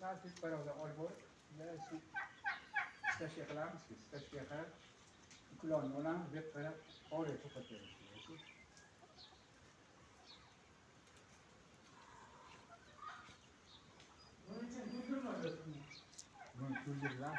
salfet baroda olib borib, stashga qilamiz, stashga qilib, ukulonni olamiz, deb qarab, oraya to'xtatamiz. Bunu güldürürler.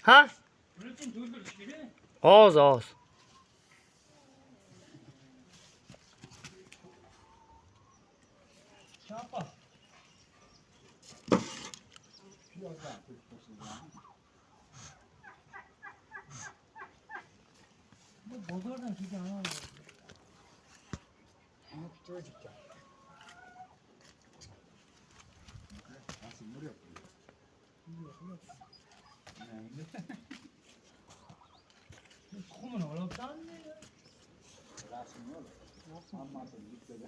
Ha? Oz. Çapa. Bu bozordan çıkan ha. Çocuk ya. Nasıl vuruyor? Vuruyor. Kumunu alıp da ne ya? Rasim olur. Ammasın gitti de.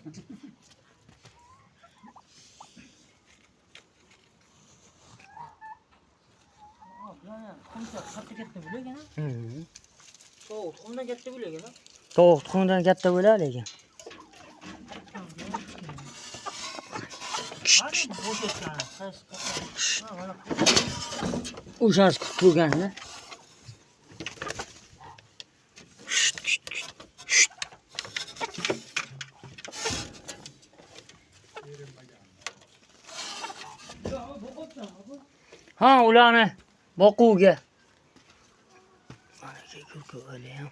Tovuq tuxumidan katta bo'ladi lekin. O'shasi kutib bo'lganda. Ha, ularni boquvga. Mana ko'rku o'li ham.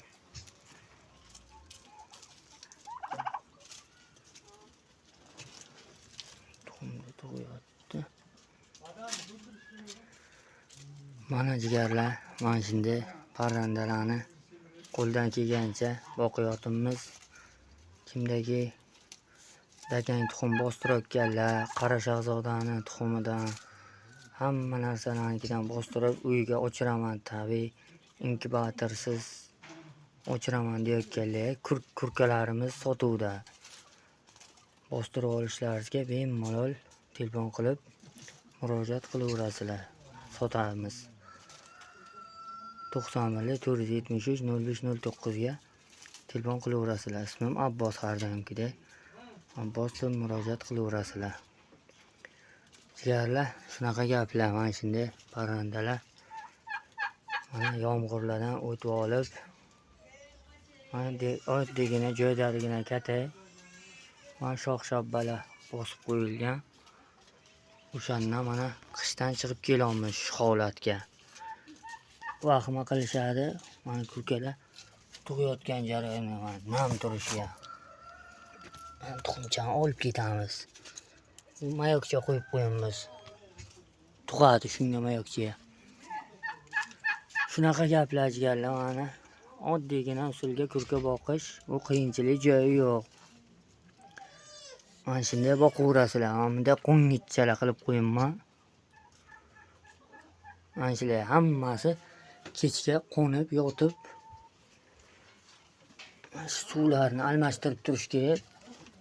Tuxumni tug'yapti. Mana jigarlar, mana shunday parrandalarni qo'ldan kelgancha boqayotimiz. Kimdagi dakang tuxum bostirayotganlar, qora shahzodani tuxumidan hamma narsalarnikidan bostirib uyiga ochiraman tabiiy inkubatorsiz ochiraman deyotganlar, kurkalarimiz sotuvda. Bostirib olishlaringizga bemalol telefon qilib murojaat qilaverasizlar. Sotamiz. 91 473 0509 ga telefon qilaverasizlar. Ismim Abbos har doimgidek. Abbosga murojaat qilaverasizlar. Jigarlar, shunaqa gaplar, mana shunday parrandalar. Mana yomg'irlardan o'tib olib, mana oddiygina joydagina katay. Mana shox-shabbalar bosib qo'yilgan. O'shandan mana qishdan chiqib kelamiz shu holatga. Vahima qilishadi. Mana kurkalar tug'yotgan jarayonni mana nam turishiga. Tuxumchani olib ketamiz. Mayokcha qo'yib qo'yamiz. Tug'adi shunga mayokcha. Shunaqa gaplar jigarlar, mana oddiygina usulga kurka boqish, bu qiyinchilik joyi yo'q. Mana shunday boqaverasizlar. Bunda qo'ngitchalar qilib qo'yinman. Mana shular hammasi kechga qo'nib yotib suvlarni almashtirib turish kerak.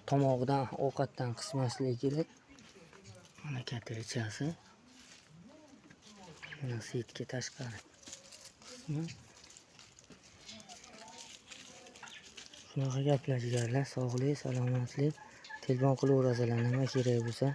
Tomog'idan ovqatdan qismaslik kerak. Mana katirchasi. Mana setga tashqari. Shunaqa gaplar jigarlar, sog'lik, salomatlik. Telefon qilaverasizlar, nima kerak bo'lsa.